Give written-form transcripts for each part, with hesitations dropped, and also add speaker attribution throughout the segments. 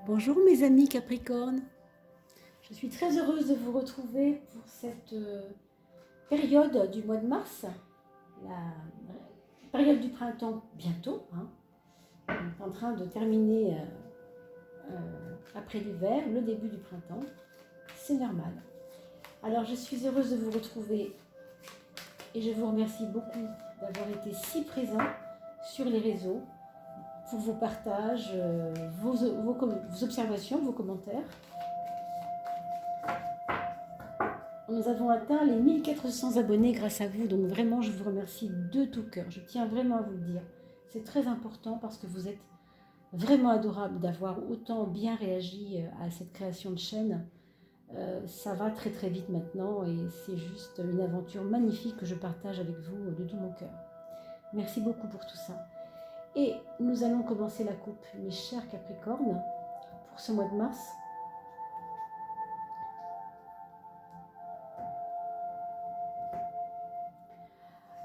Speaker 1: Bonjour mes amis Capricorne, je suis très heureuse de vous retrouver pour cette période du mois de mars, la période du printemps bientôt. On est en train de terminer après l'hiver, le début du printemps, c'est normal. Alors je suis heureuse de vous retrouver et je vous remercie beaucoup d'avoir été si présent sur les réseaux pour vos partages, vos observations, vos commentaires. Nous avons atteint les 1400 abonnés grâce à vous, donc vraiment je vous remercie de tout cœur. Je tiens vraiment à vous le dire. C'est très important parce que vous êtes vraiment adorable d'avoir autant bien réagi à cette création de chaîne. Ça va très très vite maintenant et c'est juste une aventure magnifique que je partage avec vous de tout mon cœur. Merci beaucoup pour tout ça. Et nous allons commencer la coupe, mes chers Capricornes, pour ce mois de mars.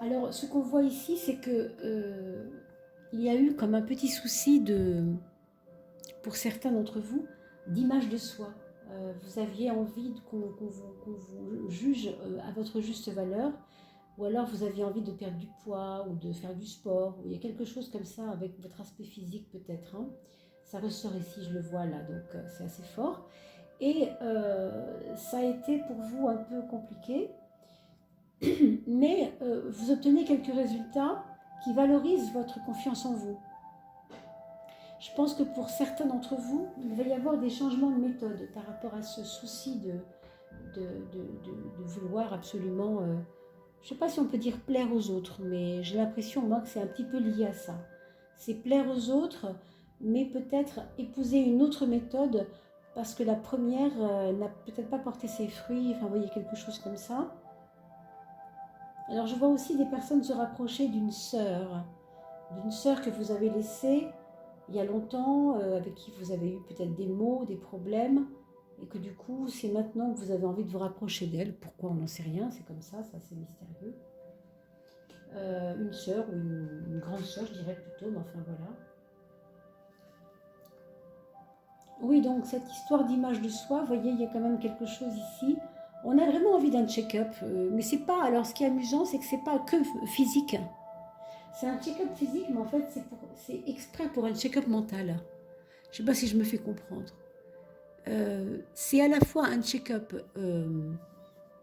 Speaker 1: Alors, ce qu'on voit ici, c'est que il y a eu comme un petit souci pour certains d'entre vous, d'image de soi. Vous aviez envie qu'on vous juge à votre juste valeur, ou alors vous aviez envie de perdre du poids, ou de faire du sport, ou il y a quelque chose comme ça avec votre aspect physique peut-être. Ça ressort ici, je le vois là, donc c'est assez fort. Et ça a été pour vous un peu compliqué, mais vous obtenez quelques résultats qui valorisent votre confiance en vous. Je pense que pour certains d'entre vous, il va y avoir des changements de méthode par rapport à ce souci de vouloir absolument, je ne sais pas si on peut dire plaire aux autres, mais j'ai l'impression moi que c'est un petit peu lié à ça. C'est plaire aux autres, mais peut-être épouser une autre méthode parce que la première n'a peut-être pas porté ses fruits, enfin vous voyez quelque chose comme ça. Alors je vois aussi des personnes se rapprocher d'une sœur que vous avez laissée il y a longtemps, avec qui vous avez eu peut-être des maux, des problèmes, et que du coup c'est maintenant que vous avez envie de vous rapprocher d'elle. Pourquoi on n'en sait rien, c'est comme ça c'est mystérieux. Une sœur ou une grande sœur, je dirais plutôt, mais enfin voilà. Oui, donc cette histoire d'image de soi, vous voyez, il y a quand même quelque chose ici. On a vraiment envie d'un check-up, mais c'est pas. Alors, ce qui est amusant, c'est que c'est pas que physique. C'est un check-up physique, mais en fait, c'est exprès pour un check-up mental. Je ne sais pas si je me fais comprendre. C'est à la fois un check-up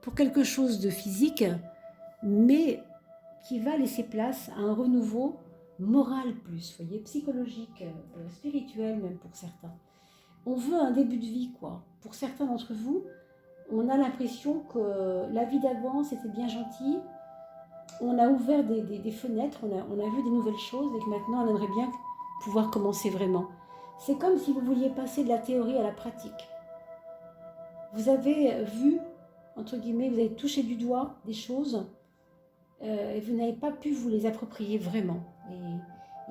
Speaker 1: pour quelque chose de physique, mais qui va laisser place à un renouveau moral plus, vous voyez, psychologique, spirituel même pour certains. On veut un début de vie, quoi. Pour certains d'entre vous, on a l'impression que la vie d'avant, c'était bien gentil. On a ouvert des fenêtres, on a vu des nouvelles choses et que maintenant, on aimerait bien pouvoir commencer vraiment. C'est comme si vous vouliez passer de la théorie à la pratique. Vous avez vu, entre guillemets, vous avez touché du doigt des choses et vous n'avez pas pu vous les approprier vraiment.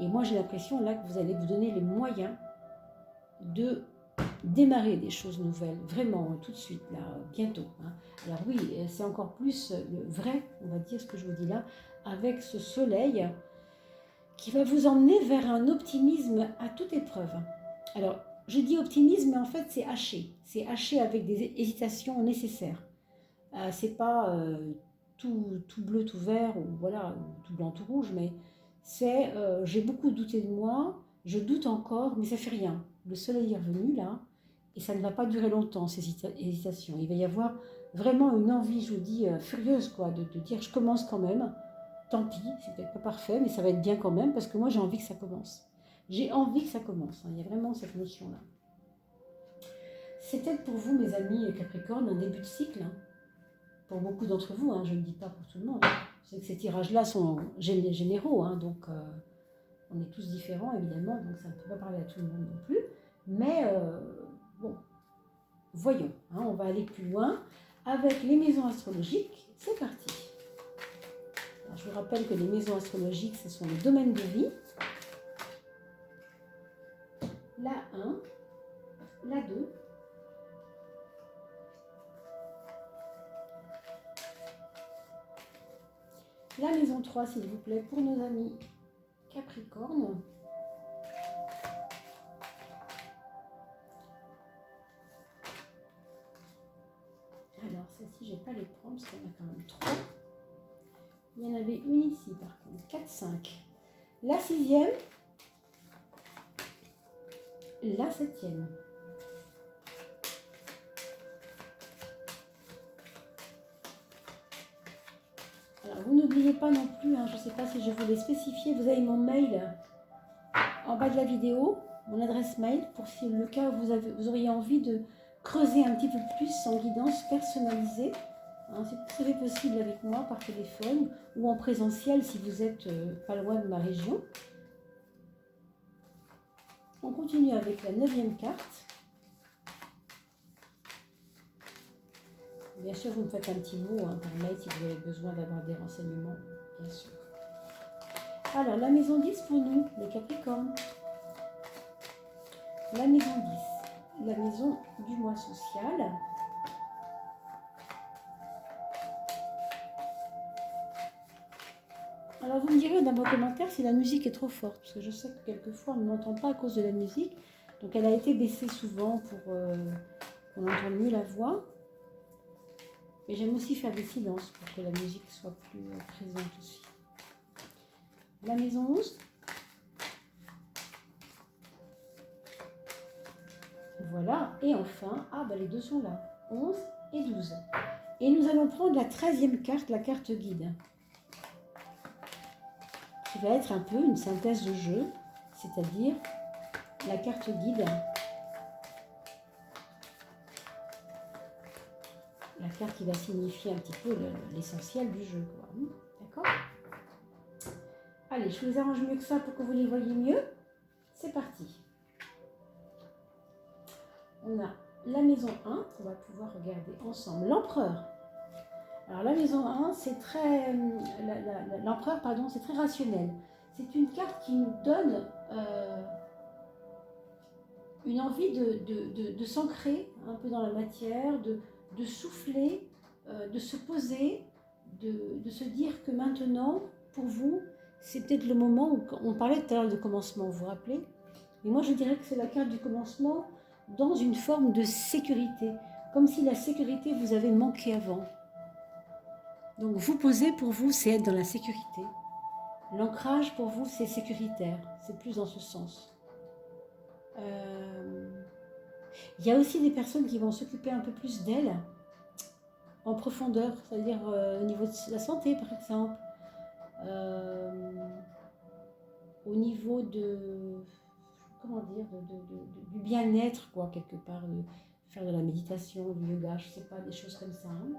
Speaker 1: Et moi, j'ai l'impression là que vous allez vous donner les moyens de démarrer des choses nouvelles, vraiment, tout de suite, là, bientôt. Alors oui, c'est encore plus vrai, on va dire ce que je vous dis là, avec ce soleil qui va vous emmener vers un optimisme à toute épreuve. Alors, je dis optimisme, mais en fait, c'est haché. C'est haché avec des hésitations nécessaires. C'est pas tout bleu, tout vert, ou voilà, tout blanc, tout rouge, mais c'est j'ai beaucoup douté de moi, je doute encore, mais ça fait rien. Le soleil est revenu là, et ça ne va pas durer longtemps, ces hésitations. Il va y avoir vraiment une envie, je vous dis, furieuse, quoi, de dire je commence quand même. Tant pis, c'est peut-être pas parfait, mais ça va être bien quand même, parce que moi j'ai envie que ça commence. J'ai envie que ça commence, il y a vraiment cette notion-là. C'est peut-être pour vous, mes amis Capricorne, un début de cycle. Pour beaucoup d'entre vous, je ne dis pas pour tout le monde. Je sais que ces tirages-là sont généraux, donc on est tous différents, évidemment, donc ça ne peut pas parler à tout le monde non plus. Mais bon, voyons, on va aller plus loin avec les maisons astrologiques. C'est parti. Alors, je vous rappelle que les maisons astrologiques, ce sont les domaines de vie. La 1, la 2, la maison 3, s'il vous plaît, pour nos amis Capricorne. vais pas les prendre parce qu'il y en a quand même 3. Il y en avait une ici par contre, 4, 5. La 6e, la 7e. Alors vous n'oubliez pas non plus, hein, je ne sais pas si je vous l'ai spécifié, vous avez mon mail en bas de la vidéo, mon adresse mail, pour si le cas où vous auriez envie de creuser un petit peu plus en guidance personnalisée. Hein, c'est tout à fait possible avec moi par téléphone ou en présentiel si vous êtes pas loin de ma région. On continue avec la 9e carte. Bien sûr, vous me faites un petit mot par mail si vous avez besoin d'avoir des renseignements, bien sûr. Alors, la maison 10 pour nous, les Capricornes. La maison 10, la maison du mois social. Alors, vous me direz dans vos commentaires si la musique est trop forte, parce que je sais que quelquefois, on ne m'entend pas à cause de la musique. Donc, elle a été baissée souvent pour qu'on entende mieux la voix. Mais j'aime aussi faire des silences pour que la musique soit plus présente aussi. La maison 11. Voilà. Et enfin, les deux sont là. 11 et 12. Et nous allons prendre la 13e carte, la carte guide. Qui va être un peu une synthèse de jeu, c'est-à-dire la carte guide. La carte qui va signifier un petit peu l'essentiel du jeu. D'accord ? Allez, je vous les arrange mieux que ça pour que vous les voyez mieux. C'est parti. On a la maison 1, qu'on va pouvoir regarder ensemble. L'empereur. Alors la maison 1, c'est très... L'empereur, pardon, c'est très rationnel. C'est une carte qui nous donne une envie de s'ancrer un peu dans la matière, de souffler, de se poser, de se dire que maintenant, pour vous, c'est peut-être le moment où on parlait tout à l'heure de commencement, vous vous rappelez? Mais moi, je dirais que c'est la carte du commencement dans une forme de sécurité, comme si la sécurité vous avait manqué avant. Donc, vous poser pour vous, c'est être dans la sécurité. L'ancrage pour vous, c'est sécuritaire, c'est plus dans ce sens. Il y a aussi des personnes qui vont s'occuper un peu plus d'elles, en profondeur, c'est-à-dire au niveau de la santé, par exemple. Au niveau de, comment dire, du bien-être, quoi, quelque part, faire de la méditation, du yoga, je ne sais pas, des choses comme ça, hein,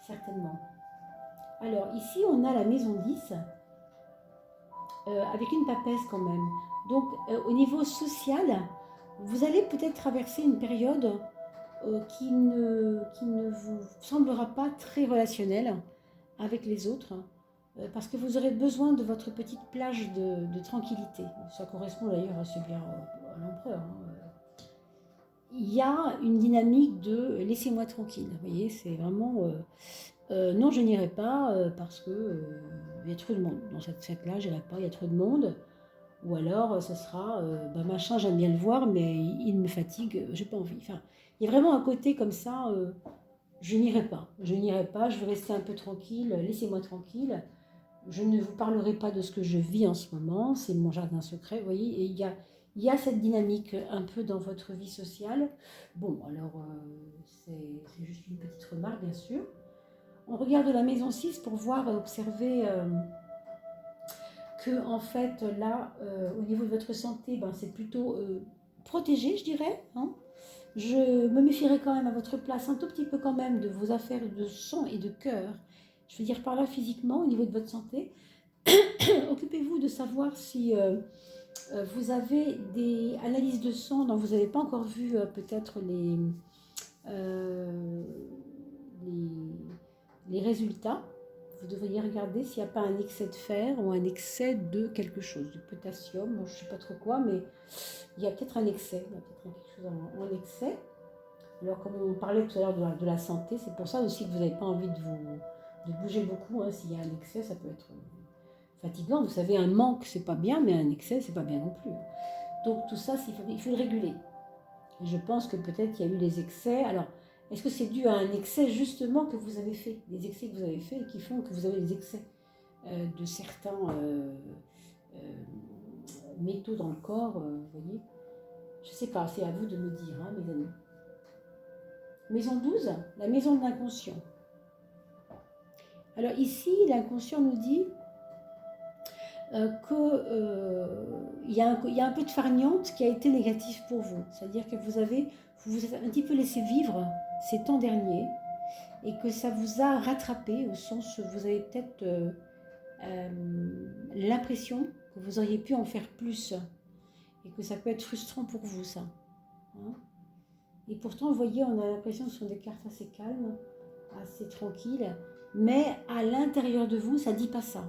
Speaker 1: certainement. Alors, ici, on a la maison 10, avec une papesse quand même. Donc, au niveau social, vous allez peut-être traverser une période qui ne vous semblera pas très relationnelle avec les autres, parce que vous aurez besoin de votre petite plage de tranquillité. Ça correspond d'ailleurs assez bien à l'empereur. Il y a une dynamique de laissez-moi tranquille. Vous voyez, c'est vraiment non, je n'irai pas parce que il y a trop de monde. Dans cette fête-là, je n'irai pas, il y a trop de monde. Ou alors, ce sera machin, j'aime bien le voir, mais il me fatigue, j'ai pas envie. Enfin, il y a vraiment un côté comme ça. Je n'irai pas, je veux rester un peu tranquille, laissez-moi tranquille. Je ne vous parlerai pas de ce que je vis en ce moment, c'est mon jardin secret, vous voyez, et il y a cette dynamique un peu dans votre vie sociale. Bon, alors, c'est juste une petite remarque, bien sûr. On regarde la maison 6 pour voir, observer que, en fait, là, au niveau de votre santé, c'est plutôt protégé, je dirais, hein. Je me méfierai quand même à votre place un tout petit peu quand même de vos affaires de sang et de cœur. Je veux dire par là physiquement, au niveau de votre santé. Occupez-vous de savoir si vous avez des analyses de sang dont vous n'avez pas encore vu peut-être les résultats. Vous devriez regarder s'il n'y a pas un excès de fer ou un excès de quelque chose, du potassium, je ne sais pas trop quoi, mais il y a peut-être un excès, il y a peut-être quelque chose en excès. Alors comme on parlait tout à l'heure de la santé, c'est pour ça aussi que vous n'avez pas envie de bouger beaucoup, hein. S'il y a un excès, ça peut être fatigant. Vous savez, un manque, c'est pas bien, mais un excès, c'est pas bien non plus. Donc tout ça, il faut le réguler. Et je pense que peut-être il y a eu des excès. Alors, Est-ce que c'est dû à un excès justement que vous avez fait, des excès que vous avez fait et qui font que vous avez des excès de certains métaux dans le corps, vous voyez? Je ne sais pas, c'est à vous de me dire, hein, mes amis. Maison 12, la maison de l'inconscient. Alors ici, l'inconscient nous dit qu'il y a un peu de farniente qui a été négatif pour vous. C'est-à-dire que vous vous êtes un petit peu laissé vivre ces temps derniers et que ça vous a rattrapé au sens où vous avez peut-être l'impression que vous auriez pu en faire plus et que ça peut être frustrant pour vous, ça. Hein? Et pourtant, vous voyez, on a l'impression que ce sont des cartes assez calmes, assez tranquilles, mais à l'intérieur de vous, ça ne dit pas ça.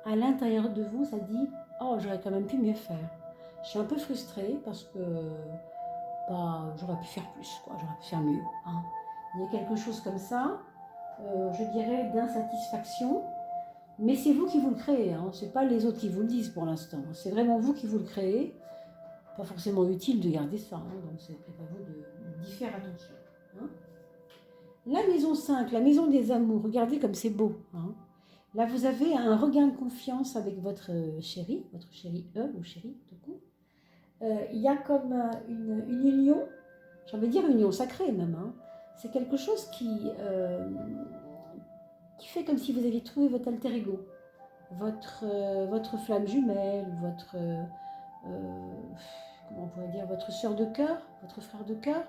Speaker 1: À l'intérieur de vous, ça dit « Oh, j'aurais quand même pu mieux faire. Je suis un peu frustrée parce que j'aurais pu faire plus, quoi. J'aurais pu faire mieux. Hein. » Il y a quelque chose comme ça, je dirais, d'insatisfaction, mais c'est vous qui vous le créez. Hein. Ce n'est pas les autres qui vous le disent pour l'instant. C'est vraiment vous qui vous le créez. Pas forcément utile de garder ça, hein, donc c'est peut-être à vous d'y faire attention. Hein. La maison 5, la maison des amours, regardez comme c'est beau. Hein. Là, vous avez un regain de confiance avec votre chéri ou chéri, tout coup. Il y a comme une union, j'ai envie de dire union sacrée même. Hein. C'est quelque chose qui fait comme si vous aviez trouvé votre alter ego, votre flamme jumelle, votre... comment on pourrait dire, votre sœur de cœur, votre frère de cœur,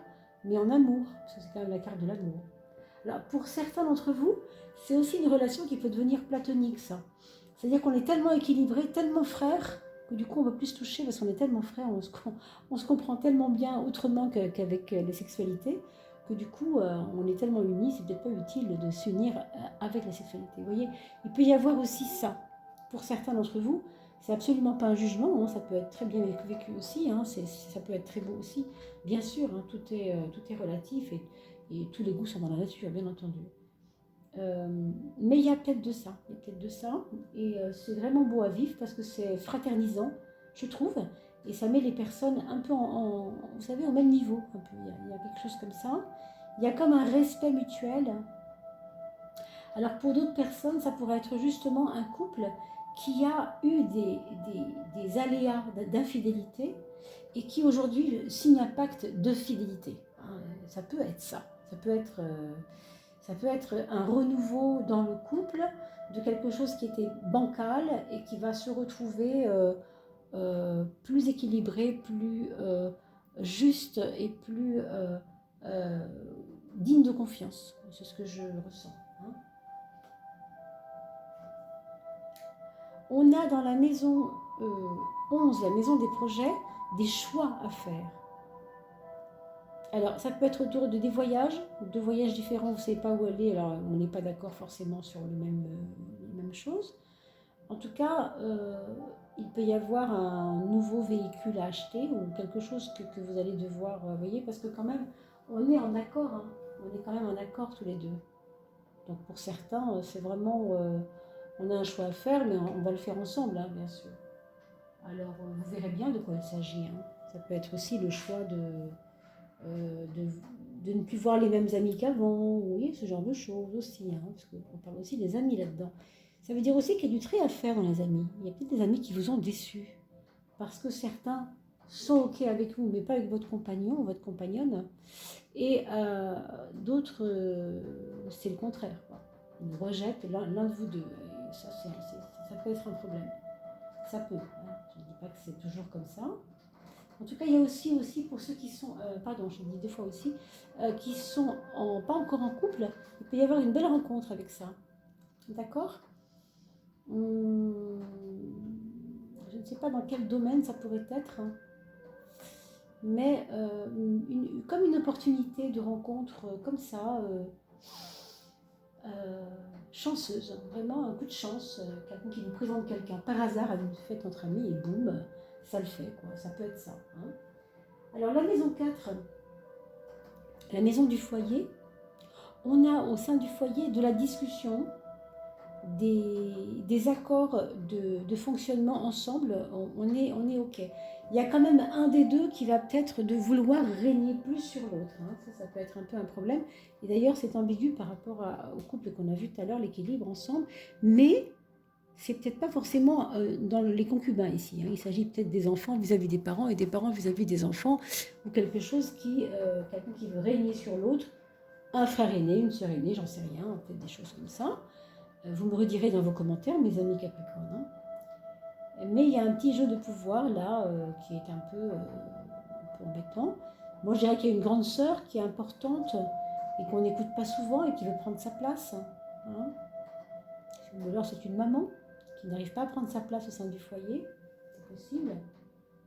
Speaker 1: mais en amour, parce que c'est quand même la carte de l'amour. Alors, pour certains d'entre vous, c'est aussi une relation qui peut devenir platonique, ça. C'est-à-dire qu'on est tellement équilibrés, tellement frères, que du coup, on ne va plus se toucher parce qu'on est tellement frères, on se comprend tellement bien autrement qu'avec les sexualités, que du coup, on est tellement unis, c'est peut-être pas utile de s'unir avec la sexualité. Vous voyez, il peut y avoir aussi ça. Pour certains d'entre vous, c'est absolument pas un jugement, hein, ça peut être très bien vécu aussi, hein, ça peut être très beau aussi. Bien sûr, hein, tout est relatif et tous les goûts sont dans la nature, bien entendu. Mais il y a peut-être de ça, et c'est vraiment beau à vivre parce que c'est fraternisant, je trouve, et ça met les personnes un peu vous savez, au même niveau, un peu. Il y a quelque chose comme ça. Il y a comme un respect mutuel. Alors pour d'autres personnes, ça pourrait être justement un couple qui a eu des aléas d'infidélité et qui aujourd'hui signe un pacte de fidélité. Ça peut être ça. Ça peut être un renouveau dans le couple de quelque chose qui était bancal et qui va se retrouver plus équilibré, plus juste et plus digne de confiance. C'est ce que je ressens. Hein. On a dans la maison 11, la maison des projets, des choix à faire. Alors, ça peut être autour de des voyages, deux voyages différents, vous ne savez pas où aller, alors on n'est pas d'accord forcément sur les mêmes choses. En tout cas, il peut y avoir un nouveau véhicule à acheter ou quelque chose que vous allez devoir, voyez, parce que quand même, on est en accord, hein, on est quand même en accord tous les deux. Donc pour certains, c'est vraiment, on a un choix à faire, mais on va le faire ensemble, hein, bien sûr. Alors, vous verrez bien de quoi il s'agit. Hein. Ça peut être aussi le choix de ne plus voir les mêmes amis qu'avant, vous voyez, ce genre de choses aussi, hein, parce qu'on parle aussi des amis là-dedans. Ça veut dire aussi qu'il y a du tri à faire dans les amis. Il y a peut-être des amis qui vous ont déçus, parce que certains sont OK avec vous, mais pas avec votre compagnon ou votre compagnonne, et d'autres, c'est le contraire, quoi. Ils rejettent l'un de vous deux, et ça peut être un problème. Ça peut, hein. Je ne dis pas que c'est toujours comme ça. En tout cas, il y a aussi pour ceux qui sont, pardon, je le dis deux fois aussi, qui sont pas encore en couple, il peut y avoir une belle rencontre avec ça. D'accord ? Je ne sais pas dans quel domaine ça pourrait être, hein, mais comme une opportunité de rencontre comme ça, chanceuse, vraiment un coup de chance, quelqu'un qui vous présente quelqu'un par hasard à une fête entre amis et boum, ça le fait, quoi. Ça peut être ça. Hein. Alors la maison 4, la maison du foyer, on a au sein du foyer de la discussion, des accords de fonctionnement ensemble, on est OK. il y a quand même un des deux qui va peut-être de vouloir régner plus sur l'autre. Hein. Ça peut être un peu un problème. Et d'ailleurs, c'est ambigu par rapport au couple qu'on a vu tout à l'heure, l'équilibre ensemble. Mais c'est peut-être pas forcément dans les concubins ici. Hein. Il s'agit peut-être des enfants vis-à-vis des parents et des parents vis-à-vis des enfants, ou quelque chose quelqu'un qui veut régner sur l'autre, un frère aîné, une sœur aînée, j'en sais rien, peut-être des choses comme ça. Vous me redirez dans vos commentaires, mes amis Capricorne. Hein. Mais il y a un petit jeu de pouvoir là qui est un peu embêtant. Moi, je dirais qu'il y a une grande sœur qui est importante et qu'on n'écoute pas souvent et qui veut prendre sa place. Hein. Ou alors c'est une maman qui n'arrive pas à prendre sa place au sein du foyer, c'est possible.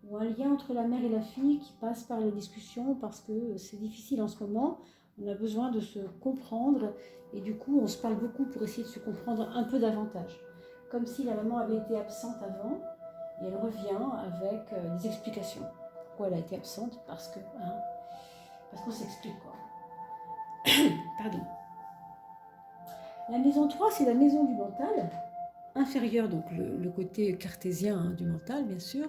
Speaker 1: Ou un lien entre la mère et la fille qui passe par les discussions parce que c'est difficile en ce moment. On a besoin de se comprendre et du coup on se parle beaucoup pour essayer de se comprendre un peu davantage. Comme si la maman avait été absente avant et elle revient avec des explications. Pourquoi elle a été absente? Parce qu'on s'explique quoi. Pardon. La maison 3, c'est la maison du mental, inférieure, donc le côté cartésien hein, du mental, bien sûr.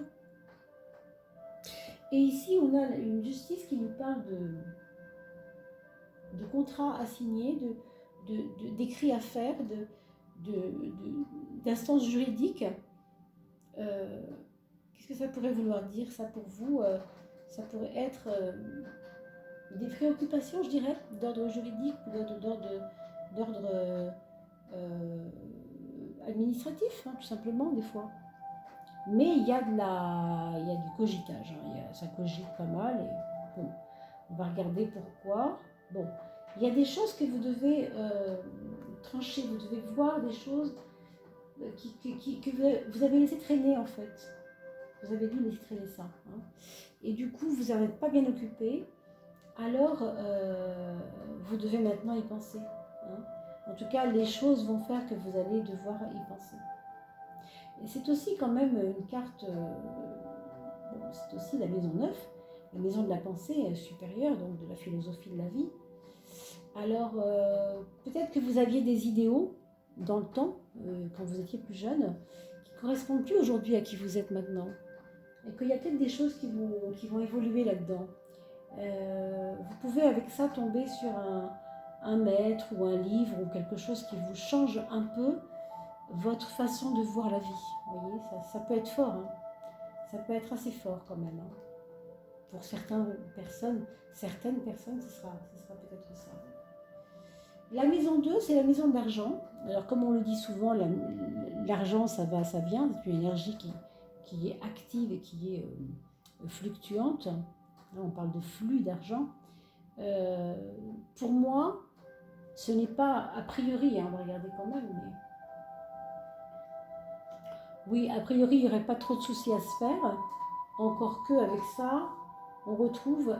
Speaker 1: Et ici, on a une justice qui nous parle de contrats à signer, d'écrits à faire, d'instances juridiques. Qu'est-ce que ça pourrait vouloir dire, ça, pour vous? Ça pourrait être des préoccupations, je dirais, d'ordre juridique ou d'ordre administratif, hein, tout simplement, des fois. Mais il y a du cogitage, hein, ça cogite pas mal. Et, bon, on va regarder pourquoi. Bon, il y a des choses que vous devez trancher, vous devez voir des choses que vous avez laissé traîner en fait. Vous avez dû laisser traîner ça. Hein. Et du coup, vous n'êtes pas bien occupé. Alors, vous devez maintenant y penser. Hein. En tout cas, les choses vont faire que vous allez devoir y penser. Et c'est aussi quand même une carte, c'est aussi la maison 9, la maison de la pensée supérieure, donc de la philosophie de la vie. Alors, peut-être que vous aviez des idéaux dans le temps, quand vous étiez plus jeune, qui ne correspondent plus aujourd'hui à qui vous êtes maintenant. Et qu'il y a peut-être des choses qui vont évoluer là-dedans. Vous pouvez avec ça tomber sur un maître ou un livre ou quelque chose qui vous change un peu votre façon de voir la vie. Vous voyez, ça peut être fort. Hein. Ça peut être assez fort quand même. Hein. Pour certaines personnes, ce sera peut-être ça. La maison 2, c'est la maison de l'argent. Alors comme on le dit souvent, l'argent, ça va, ça vient. C'est une énergie qui est active et qui est fluctuante. Là, on parle de flux d'argent. Pour moi, ce n'est pas a priori, hein, on va regarder quand même, mais... Oui, a priori, il n'y aurait pas trop de soucis à se faire. Encore qu'avec ça, on retrouve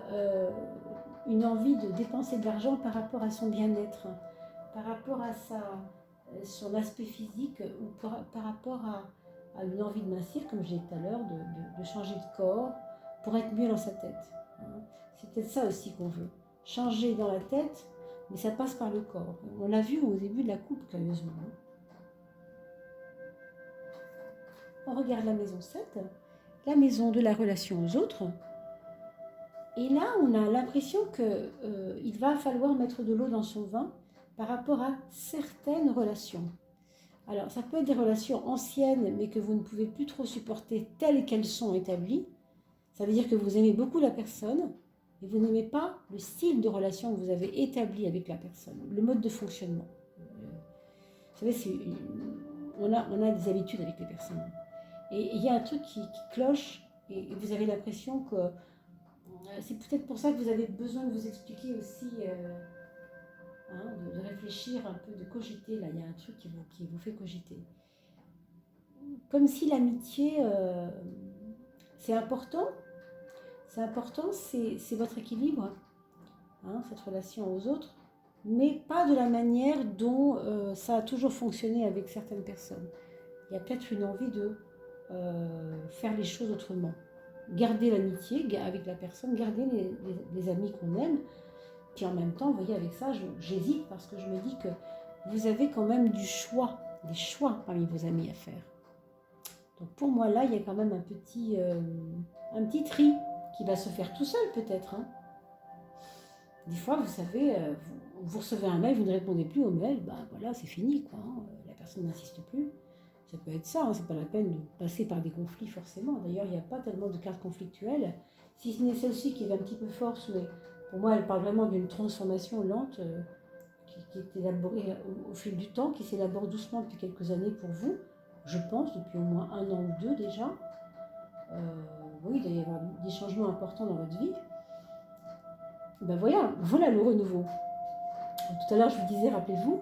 Speaker 1: une envie de dépenser de l'argent par rapport à son bien-être, par rapport à son aspect physique ou par rapport à une envie de mincir, comme je l'ai dit tout à l'heure, de changer de corps pour être mieux dans sa tête. C'est peut-être ça aussi qu'on veut. Changer dans la tête, mais ça passe par le corps. On l'a vu au début de la coupe, curieusement. On regarde la maison 7, la maison de la relation aux autres. Et là, on a l'impression qu'il va falloir mettre de l'eau dans son vin par rapport à certaines relations. Alors, ça peut être des relations anciennes, mais que vous ne pouvez plus trop supporter telles qu'elles sont établies. Ça veut dire que vous aimez beaucoup la personne, mais vous n'aimez pas le style de relation que vous avez établi avec la personne, le mode de fonctionnement. Vous savez, on a des habitudes avec les personnes. Et il y a un truc qui cloche, et vous avez l'impression que c'est peut-être pour ça que vous avez besoin de vous expliquer aussi, de réfléchir un peu, de cogiter. Là, il y a un truc qui vous fait cogiter. Comme si l'amitié, c'est important. C'est important, c'est votre équilibre, hein, cette relation aux autres, mais pas de la manière dont ça a toujours fonctionné avec certaines personnes. Il y a peut-être une envie de faire les choses autrement. Garder l'amitié avec la personne, garder les amis qu'on aime. Puis en même temps, vous voyez, avec ça, j'hésite parce que je me dis que vous avez quand même des choix parmi vos amis à faire. Donc pour moi, là, il y a quand même un petit un petit tri qui va se faire tout seul peut-être. Hein. Des fois, vous savez, vous recevez un mail, vous ne répondez plus au mail, ben voilà, c'est fini, quoi. Hein. La personne n'insiste plus. Ça peut être ça, hein. C'est pas la peine de passer par des conflits forcément. D'ailleurs, il n'y a pas tellement de cartes conflictuelles. Si ce n'est celle-ci qui est un petit peu forte, mais pour moi, elle parle vraiment d'une transformation lente qui est élaborée au fil du temps, qui s'élabore doucement depuis quelques années pour vous, je pense, depuis au moins 1 an ou 2 déjà. Oui, il doit y avoir des changements importants dans votre vie. Ben voilà le renouveau. Tout à l'heure, je vous disais, rappelez-vous,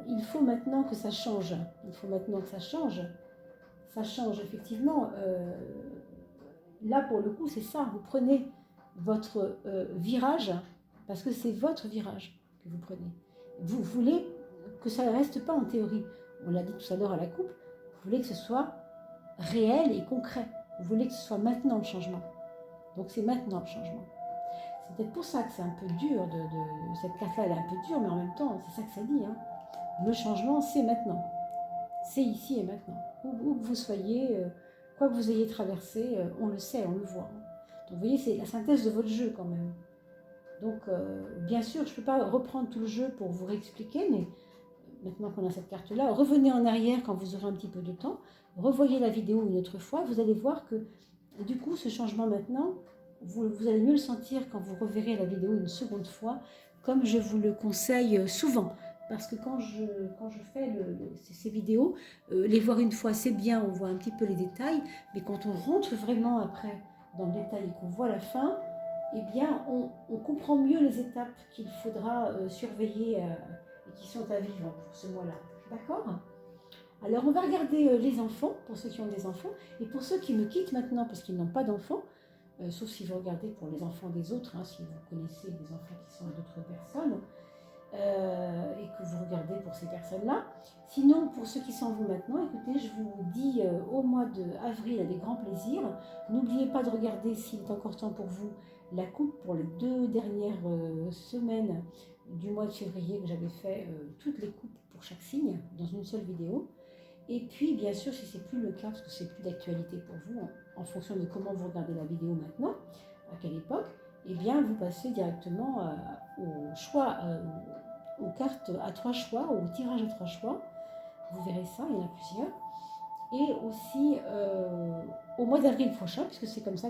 Speaker 1: il faut maintenant que ça change. Il faut maintenant que ça change. Ça change, effectivement. Là, pour le coup, c'est ça. Vous prenez votre virage, parce que c'est votre virage que vous prenez. Vous voulez que ça ne reste pas en théorie. On l'a dit tout à l'heure à la coupe. Vous voulez que ce soit réel et concret. Vous voulez que ce soit maintenant le changement. Donc, c'est maintenant le changement. C'est peut-être pour ça que c'est un peu dur, cette carte-là, elle est un peu dure, mais en même temps, c'est ça que ça dit. Hein. Le changement, c'est maintenant. C'est ici et maintenant. Où que vous soyez, quoi que vous ayez traversé, on le sait, on le voit. Donc vous voyez, c'est la synthèse de votre jeu quand même. Donc, bien sûr, je ne peux pas reprendre tout le jeu pour vous réexpliquer, mais maintenant qu'on a cette carte-là, revenez en arrière quand vous aurez un petit peu de temps, revoyez la vidéo une autre fois, vous allez voir que, du coup, ce changement maintenant, vous allez mieux le sentir quand vous reverrez la vidéo une seconde fois, comme je vous le conseille souvent. Parce que quand je fais ces vidéos, les voir une fois, c'est bien, on voit un petit peu les détails, mais quand on rentre vraiment après dans le détail et qu'on voit la fin, eh bien, on comprend mieux les étapes qu'il faudra surveiller et qui sont à vivre pour ce mois-là. D'accord ? Alors, on va regarder les enfants, pour ceux qui ont des enfants, et pour ceux qui me quittent maintenant parce qu'ils n'ont pas d'enfants, sauf si vous regardez pour les enfants des autres, hein, si vous connaissez des enfants qui sont d'autres personnes, et que vous regardez pour ces personnes-là. Sinon, pour ceux qui s'en vont maintenant, écoutez, je vous dis au mois d'avril avec grand plaisir. N'oubliez pas de regarder, s'il est encore temps pour vous, la coupe pour les 2 dernières semaines du mois de février que j'avais fait toutes les coupes pour chaque signe dans une seule vidéo. Et puis, bien sûr, si ce n'est plus le cas, parce que c'est plus d'actualité pour vous, en fonction de comment vous regardez la vidéo maintenant, à quelle époque, eh bien, vous passez directement au choix, aux cartes à 3 choix, au tirage à 3 choix. Vous verrez ça, il y en a plusieurs. Et aussi au mois d'avril prochain, puisque c'est comme ça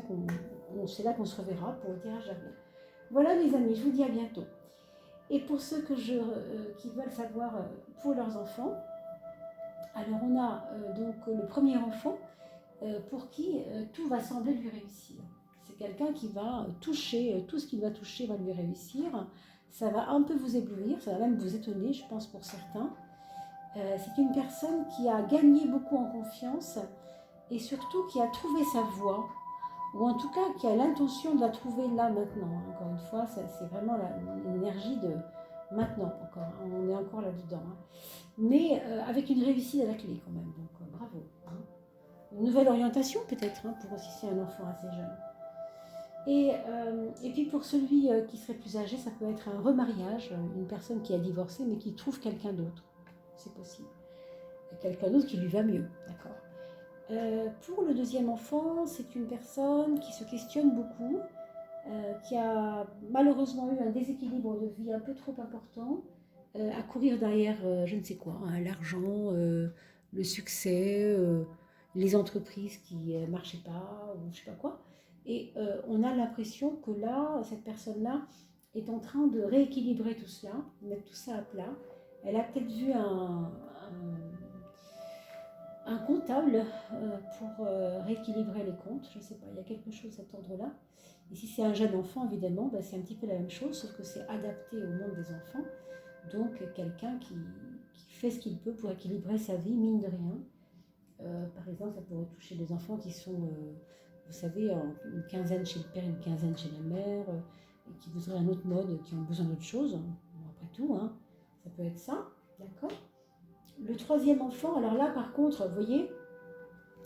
Speaker 1: c'est là qu'on se reverra pour le tirage d'avril. Voilà, mes amis, je vous dis à bientôt. Et pour ceux qui veulent savoir pour leurs enfants, alors on a donc le premier enfant pour qui tout va sembler lui réussir. C'est quelqu'un qui va toucher, tout ce qu'il va toucher va lui réussir. Ça va un peu vous éblouir, ça va même vous étonner, je pense, pour certains. C'est une personne qui a gagné beaucoup en confiance et surtout qui a trouvé sa voie, ou en tout cas qui a l'intention de la trouver là maintenant. Encore une fois, c'est vraiment l'énergie de maintenant encore. On est encore là-dedans. Mais avec une réussite à la clé quand même. Donc bravo. Une nouvelle orientation peut-être pour aussi si un enfant assez jeune. Et puis pour celui qui serait plus âgé, ça peut être un remariage, une personne qui a divorcé mais qui trouve quelqu'un d'autre. C'est possible. Quelqu'un d'autre qui lui va mieux, d'accord. Pour le deuxième enfant, c'est une personne qui se questionne beaucoup, qui a malheureusement eu un déséquilibre de vie un peu trop important, à courir derrière je ne sais quoi, hein, l'argent, le succès, les entreprises qui ne marchaient pas, ou je ne sais pas quoi. Et on a l'impression que là, cette personne-là est en train de rééquilibrer tout cela, de mettre tout ça à plat. Elle a peut-être vu un comptable pour rééquilibrer les comptes, je ne sais pas, il y a quelque chose à cet ordre-là. Et si c'est un jeune enfant, évidemment, c'est un petit peu la même chose, sauf que c'est adapté au monde des enfants. Donc quelqu'un qui fait ce qu'il peut pour équilibrer sa vie, mine de rien. Par exemple, ça pourrait toucher des enfants qui sont, vous savez, une quinzaine chez le père, une quinzaine chez la mère, et qui voudraient un autre mode, qui ont besoin d'autre chose. Bon, après tout, hein, ça peut être ça, d'accord. Le troisième enfant, alors là, par contre, vous voyez,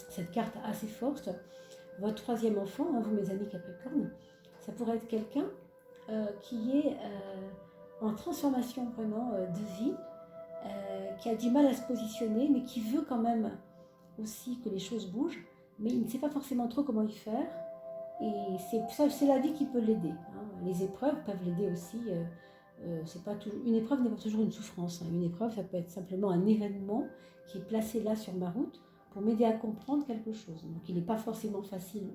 Speaker 1: cette carte assez forte, votre troisième enfant, vous mes amis Capricorne, ça pourrait être quelqu'un qui est en transformation vraiment de vie, qui a du mal à se positionner, mais qui veut quand même aussi que les choses bougent, mais il ne sait pas forcément trop comment y faire. Et c'est la vie qui peut l'aider. Hein. Les épreuves peuvent l'aider aussi. C'est pas toujours, une épreuve n'est pas toujours une souffrance. Hein. Une épreuve, ça peut être simplement un événement qui est placé là sur ma route pour m'aider à comprendre quelque chose. Donc il n'est pas forcément facile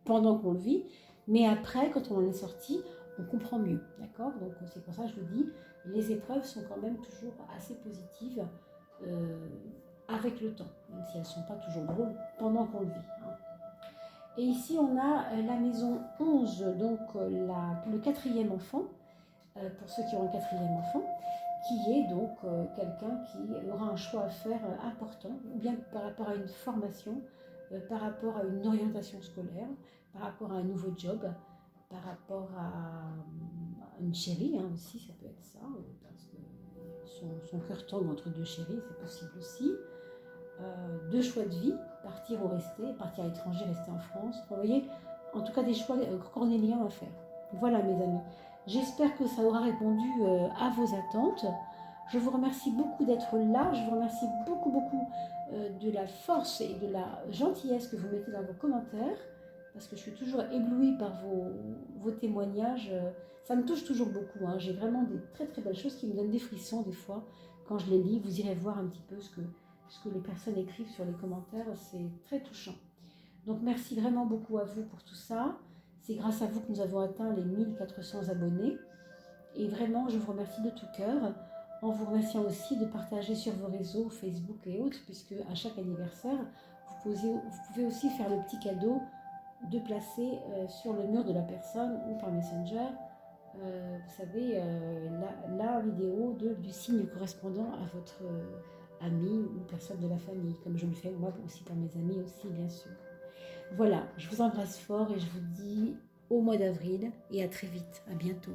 Speaker 1: pendant qu'on le vit, mais après, quand on en est sorti, on comprend mieux. D'accord. Donc c'est pour ça que je vous dis, les épreuves sont quand même toujours assez positives avec le temps, même si elles ne sont pas toujours drôles pendant qu'on le vit. Hein. Et ici, on a la maison 11, donc le quatrième enfant, pour ceux qui ont un quatrième enfant, qui est donc quelqu'un qui aura un choix à faire important, ou bien par rapport à une formation, par rapport à une orientation scolaire, par rapport à un nouveau job, par rapport à une chérie hein, aussi, ça peut être ça, parce que son cœur tombe entre deux chéris, c'est possible aussi. Deux choix de vie, partir ou rester, partir à l'étranger, rester en France. Vous voyez, en tout cas des choix cornéliens à faire. Voilà mes amis, j'espère que ça aura répondu à vos attentes. Je vous remercie beaucoup d'être là, je vous remercie beaucoup de la force et de la gentillesse que vous mettez dans vos commentaires, parce que je suis toujours éblouie par vos témoignages. Ça me touche toujours beaucoup, hein. J'ai vraiment des très belles choses qui me donnent des frissons des fois quand je les lis. Vous irez voir un petit peu ce que les personnes écrivent sur les commentaires, c'est très touchant. Donc merci vraiment beaucoup à vous pour tout ça. C'est grâce à vous que nous avons atteint les 1400 abonnés. Et vraiment, je vous remercie de tout cœur, en vous remerciant aussi de partager sur vos réseaux, Facebook et autres, puisque à chaque anniversaire, vous pouvez aussi faire le petit cadeau de placer sur le mur de la personne ou par Messenger, vous savez, la vidéo du signe correspondant à votre ami ou personne de la famille, comme je le fais moi aussi pour mes amis aussi, bien sûr. Voilà, je vous embrasse fort et je vous dis au mois d'avril et à très vite, à bientôt.